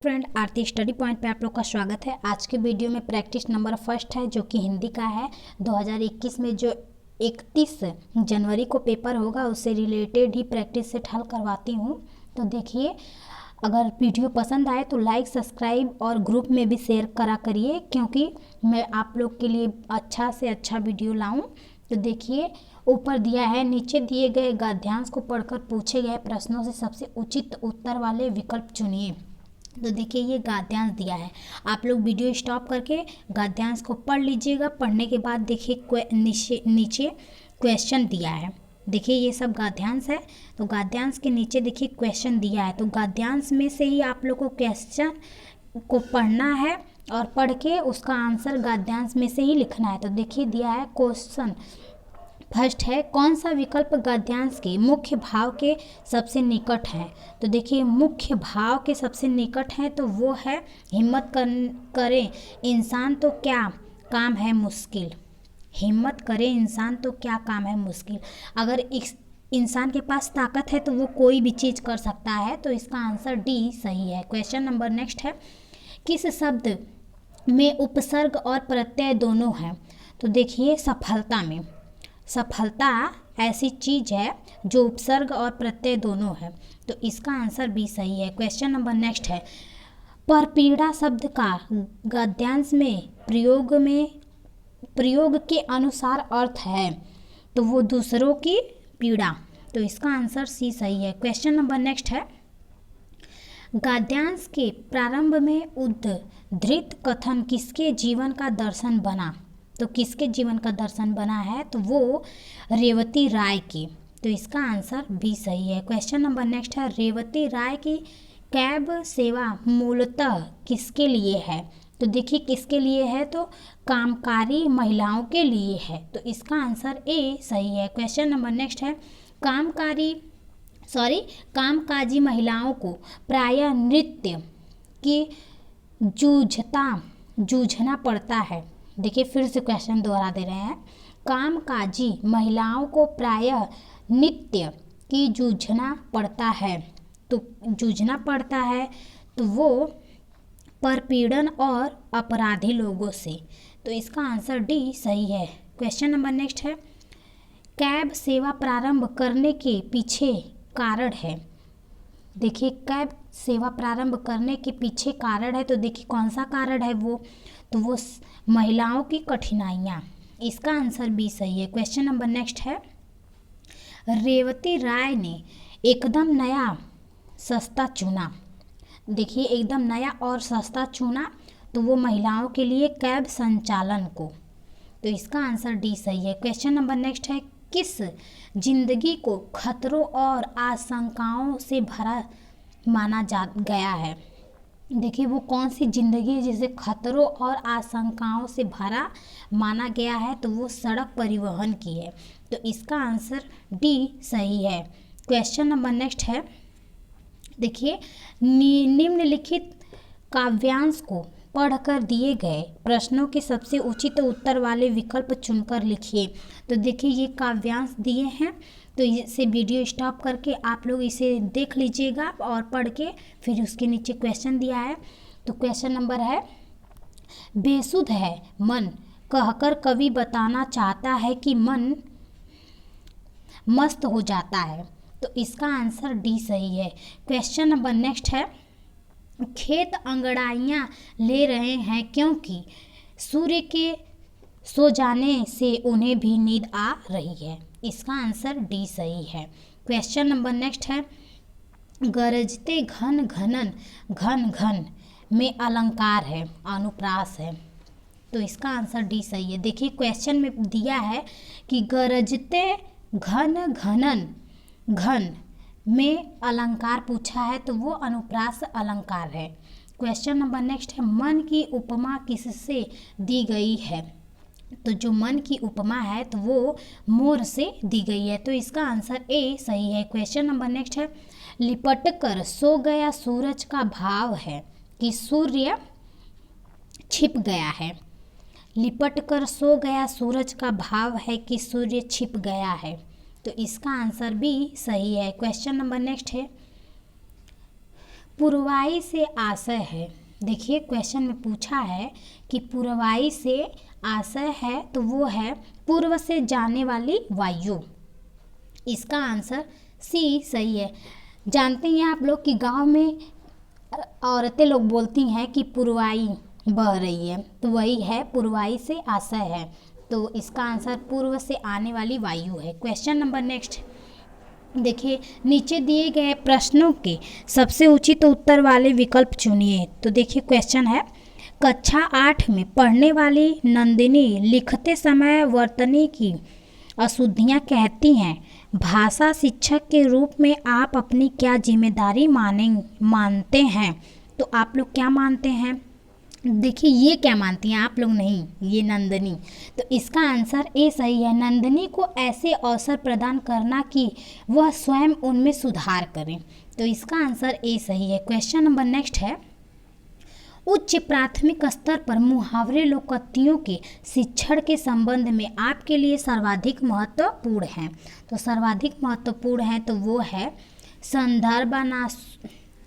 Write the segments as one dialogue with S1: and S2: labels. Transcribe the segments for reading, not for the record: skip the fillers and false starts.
S1: Friend आरती study point पे आप लोग का स्वागत है। आज के वीडियो में प्रैक्टिस नंबर फर्स्ट है जो कि हिंदी का है। 2021 में जो 31 जनवरी को पेपर होगा उससे रिलेटेड ही प्रैक्टिस सेट हल करवाती हूँ। तो देखिए, अगर वीडियो पसंद आए तो लाइक, सब्सक्राइब और ग्रुप में भी शेयर करा करिए, क्योंकि मैं आप लोग के लिए अच्छा से अच्छा वीडियो लाऊँ। तो देखिए, ऊपर दिया है, नीचे दिए गए गद्यांश को पढ़कर पूछे गए प्रश्नों से सबसे उचित उत्तर वाले विकल्प चुनिए। तो देखिए, ये गद्यांश दिया है। आप लोग वीडियो स्टॉप करके गद्यांश को पढ़ लीजिएगा। पढ़ने के बाद देखिए नीचे क्वेश्चन दिया है। देखिए, ये सब गद्यांश है। तो गद्यांश के नीचे देखिए क्वेश्चन दिया है। तो गद्यांश में से ही आप लोग को क्वेश्चन को पढ़ना है और पढ़ के उसका आंसर गद्यांश में से ही लिखना है। तो देखिए, दिया है क्वेश्चन फर्स्ट है, कौन सा विकल्प गद्यांश के मुख्य भाव के सबसे निकट है। तो देखिए, मुख्य भाव के सबसे निकट है तो वो है हिम्मत करे इंसान तो क्या काम है मुश्किल। हिम्मत करे इंसान तो क्या काम है मुश्किल। अगर इंसान के पास ताकत है तो वो कोई भी चीज़ कर सकता है। तो इसका आंसर डी सही है। क्वेश्चन नंबर नेक्स्ट है, किस शब्द में उपसर्ग और प्रत्यय दोनों हैं। तो देखिए, सफलता ऐसी चीज़ है जो उपसर्ग और प्रत्यय दोनों है। तो इसका आंसर भी सही है। क्वेश्चन नंबर नेक्स्ट है, परपीड़ा शब्द का गद्यांश में प्रयोग के अनुसार अर्थ है। तो वो दूसरों की पीड़ा। तो इसका आंसर सी सही है। क्वेश्चन नंबर नेक्स्ट है, गद्यांश के प्रारंभ में उद्धृत कथन किसके जीवन का दर्शन बना। तो किसके जीवन का दर्शन बना है, तो वो रेवती राय की। तो इसका आंसर भी सही है। क्वेश्चन नंबर नेक्स्ट है, रेवती राय की कैब सेवा मूलतः किसके लिए है। तो देखिए, किसके लिए है, तो कामकारी महिलाओं के लिए है। तो इसका आंसर ए सही है। क्वेश्चन नंबर नेक्स्ट है, कामकाजी महिलाओं को प्रायः नृत्य की जूझना पड़ता है। देखिए, फिर से क्वेश्चन दोहरा दे रहे हैं, कामकाजी महिलाओं को प्रायः नृत्य की जूझना पड़ता है। तो जूझना पड़ता है तो वो परपीड़न और अपराधी लोगों से। तो इसका आंसर डी सही है। क्वेश्चन नंबर नेक्स्ट है, कैब सेवा प्रारंभ करने के पीछे कारण है। देखिए, कैब सेवा प्रारंभ करने के पीछे कारण है। तो देखिए, कौन सा कारण है वो, तो वो महिलाओं की कठिनाइयाँ। इसका आंसर भी सही है। क्वेश्चन नंबर नेक्स्ट है, रेवती राय ने एकदम नया सस्ता चुना। देखिए, एकदम नया और सस्ता चुना तो वो महिलाओं के लिए कैब संचालन को। तो इसका आंसर डी सही है। क्वेश्चन नंबर नेक्स्ट है, किस जिंदगी को खतरों और आशंकाओं से भरा माना गया है। देखिए, वो कौन सी ज़िंदगी है जिसे खतरों और आशंकाओं से भरा माना गया है, तो वो सड़क परिवहन की है। तो इसका आंसर डी सही है। क्वेश्चन नंबर नेक्स्ट है, देखिए, निम्नलिखित काव्यांश को पढ़कर दिए गए प्रश्नों के सबसे उचित उत्तर वाले विकल्प चुनकर लिखिए। तो देखिए, ये काव्यांश दिए हैं, तो इसे वीडियो स्टॉप करके आप लोग इसे देख लीजिएगा और पढ़ के फिर उसके नीचे क्वेश्चन दिया है। तो क्वेश्चन नंबर है, बेसुध है मन कहकर कवि बताना चाहता है कि मन मस्त हो जाता है। तो इसका आंसर डी सही है। क्वेश्चन नंबर नेक्स्ट है, खेत अंगड़ाइयाँ ले रहे हैं क्योंकि सूर्य के सो जाने से उन्हें भी नींद आ रही है। इसका आंसर डी सही है। क्वेश्चन नंबर नेक्स्ट है, गरजते घन घन में अलंकार है, अनुप्रास है। तो इसका आंसर डी सही है। देखिए, क्वेश्चन में दिया है कि गरजते घन में अलंकार पूछा है, तो वो अनुप्रास अलंकार है। क्वेश्चन नंबर नेक्स्ट है, मन की उपमा किससे दी गई है। तो जो मन की उपमा है तो वो मोर से दी गई है। तो इसका आंसर ए सही है। क्वेश्चन नंबर नेक्स्ट है, लिपट कर सो गया सूरज का भाव है कि सूर्य छिप गया है। लिपट कर सो गया सूरज का भाव है कि सूर्य छिप गया है। तो इसका आंसर भी सही है। क्वेश्चन नंबर नेक्स्ट है, पुरवाई से आशय है। देखिए क्वेश्चन में पूछा है कि पुरवाई से आशय है, तो वो है पूर्व से जाने वाली वायु। इसका आंसर सी सही है। जानते हैं आप लोग कि गांव में औरतें लोग बोलती हैं कि पुरवाई बह रही है, तो वही है, पुरवाई से आशय है। तो इसका आंसर पूर्व से आने वाली वायु है। क्वेश्चन नंबर नेक्स्ट देखिए, नीचे दिए गए प्रश्नों के सबसे उचित उत्तर वाले विकल्प चुनिए। तो देखिए क्वेश्चन है, कक्षा 8 में पढ़ने वाली नंदिनी लिखते समय वर्तनी की अशुद्धियाँ कहती हैं। भाषा शिक्षक के रूप में आप अपनी क्या जिम्मेदारी मानते हैं? तो आप लोग क्या मानते हैं? देखिए ये क्या मानती हैं, आप लोग नहीं, ये नंदिनी। तो इसका आंसर ए सही है। नंदिनी को ऐसे अवसर प्रदान करना कि वह स्वयं उनमें सुधार करें। तो इसका आंसर ए सही है। क्वेश्चन नंबर नेक्स्ट है, उच्च प्राथमिक स्तर पर मुहावरे लोकोक्तियों के शिक्षण के संबंध में आपके लिए सर्वाधिक महत्वपूर्ण है। तो सर्वाधिक महत्वपूर्ण है तो वो है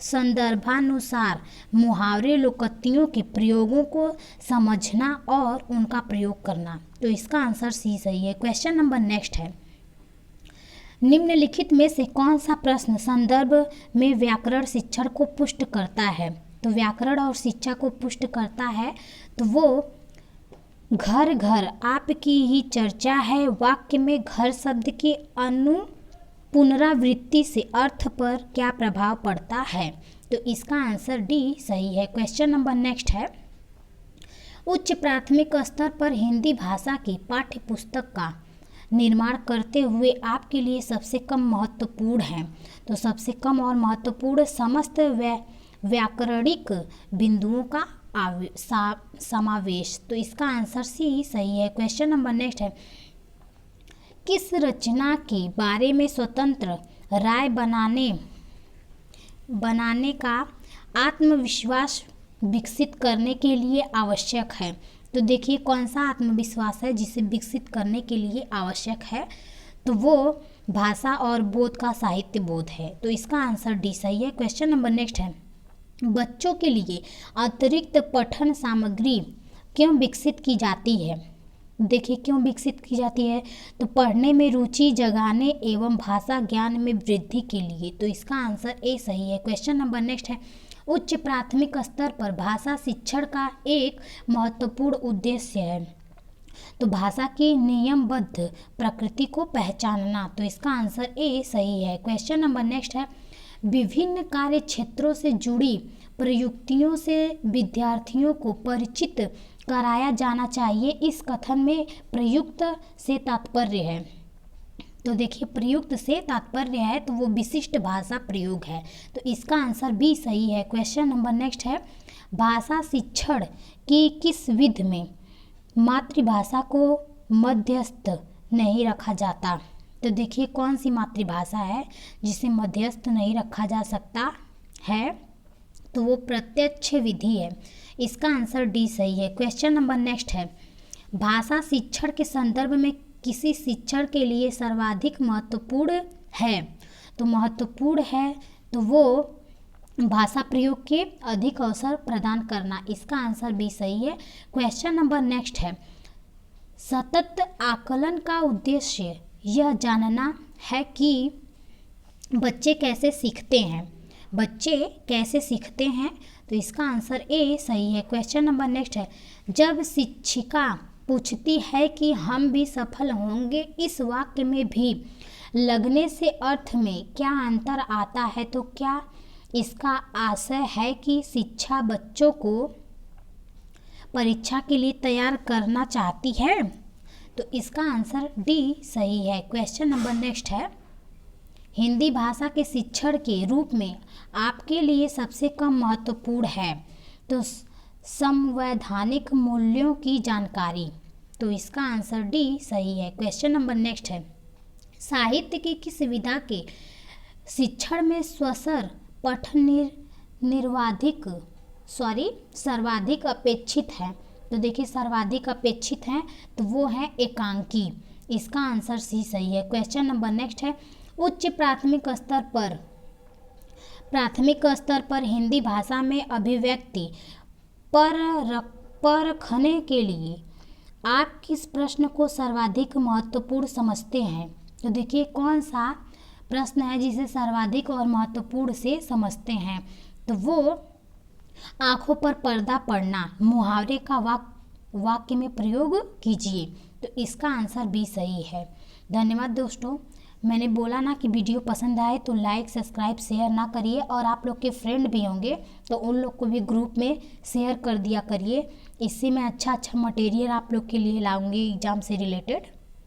S1: संदर्भानुसार मुहावरे लोकोक्तियों के प्रयोगों को समझना और उनका प्रयोग करना। तो इसका आंसर सी सही है। क्वेश्चन नंबर नेक्स्ट है, निम्नलिखित में से कौन सा प्रश्न संदर्भ में व्याकरण शिक्षण को पुष्ट करता है? तो व्याकरण और शिक्षा को पुष्ट करता है तो वो घर घर आपकी ही चर्चा है वाक्य में घर शब्द की पुनरावृत्ति से अर्थ पर क्या प्रभाव पड़ता है? तो इसका आंसर डी सही है। क्वेश्चन नंबर नेक्स्ट है, उच्च प्राथमिक स्तर पर हिंदी भाषा की पाठ्य पुस्तक का निर्माण करते हुए आपके लिए सबसे कम महत्वपूर्ण है। तो सबसे कम और महत्वपूर्ण समस्त व्याकरणिक बिंदुओं का समावेश। तो इसका आंसर सी सही है। क्वेश्चन नंबर नेक्स्ट है, किस रचना के बारे में स्वतंत्र राय बनाने का आत्मविश्वास विकसित करने के लिए आवश्यक है? तो देखिए कौन सा आत्मविश्वास है जिसे विकसित करने के लिए आवश्यक है? तो वो भाषा और बोध का साहित्य बोध है। तो इसका आंसर डी सही है। क्वेश्चन नंबर नेक्स्ट है, बच्चों के लिए अतिरिक्त पठन सामग्री क्यों विकसित की जाती है? देखिए क्यों विकसित की जाती है? तो पढ़ने में रुचि जगाने एवं भाषा ज्ञान में वृद्धि के लिए। तो इसका आंसर ए सही है। क्वेश्चन नंबर नेक्स्ट है, उच्च प्राथमिक स्तर पर भाषा शिक्षण का एक महत्वपूर्ण उद्देश्य है। तो भाषा की नियमबद्ध प्रकृति को पहचानना। तो इसका आंसर ए सही है। क्वेश्चन नंबर नेक्स्ट है, विभिन्न कार्य क्षेत्रों से जुड़ी प्रयुक्तियों से विद्यार्थियों को परिचित कराया जाना चाहिए। इस कथन में प्रयुक्त से तात्पर्य है। तो देखिए प्रयुक्त से तात्पर्य है तो वो विशिष्ट भाषा प्रयोग है। तो इसका आंसर बी सही है। क्वेश्चन नंबर नेक्स्ट है, भाषा शिक्षण की किस विधि में मातृभाषा को मध्यस्थ नहीं रखा जाता? तो देखिए कौन सी मातृभाषा है जिसे मध्यस्थ नहीं रखा जा सकता है? तो वो प्रत्यक्ष विधि है। इसका आंसर डी सही है। क्वेश्चन नंबर नेक्स्ट है, भाषा शिक्षण के संदर्भ में किसी शिक्षण के लिए सर्वाधिक महत्वपूर्ण है? तो महत्वपूर्ण है तो वो भाषा प्रयोग के अधिक अवसर प्रदान करना। इसका आंसर बी सही है। क्वेश्चन नंबर नेक्स्ट है, सतत आकलन का उद्देश्य यह जानना है कि बच्चे कैसे सीखते हैं। बच्चे कैसे सीखते हैं? तो इसका आंसर ए सही है। क्वेश्चन नंबर नेक्स्ट है, जब शिक्षिका पूछती है कि हम भी सफल होंगे, इस वाक्य में भी लगने से अर्थ में क्या अंतर आता है? तो क्या इसका आशय है कि शिक्षा बच्चों को परीक्षा के लिए तैयार करना चाहती है? तो इसका आंसर डी सही है। क्वेश्चन नंबर नेक्स्ट है, हिंदी भाषा के शिक्षण के रूप में आपके लिए सबसे कम महत्वपूर्ण है। तो संवैधानिक मूल्यों की जानकारी। तो इसका आंसर डी सही है। क्वेश्चन नंबर नेक्स्ट है, साहित्य की किस विधा के शिक्षण में स्वसर पठन सर्वाधिक अपेक्षित है? तो देखिए सर्वाधिक अपेक्षित है तो वो है एकांकी। इसका आंसर सी सही है। क्वेश्चन नंबर नेक्स्ट है, उच्च प्राथमिक स्तर पर प्राथमिक स्तर पर हिंदी भाषा में अभिव्यक्ति परखने के लिए आप किस प्रश्न को सर्वाधिक महत्वपूर्ण समझते हैं? तो देखिए कौन सा प्रश्न है जिसे सर्वाधिक और महत्वपूर्ण से समझते हैं, तो वो आंखों पर पर्दा पड़ना मुहावरे का वाक्य में प्रयोग कीजिए। तो इसका आंसर बी सही है। धन्यवाद दोस्तों। मैंने बोला ना कि वीडियो पसंद आए तो लाइक सब्सक्राइब शेयर ना करिए, और आप लोग के फ्रेंड भी होंगे तो उन लोग को भी ग्रुप में शेयर कर दिया करिए। इससे मैं अच्छा मटेरियल आप लोग के लिए लाऊंगी एग्ज़ाम से रिलेटेड।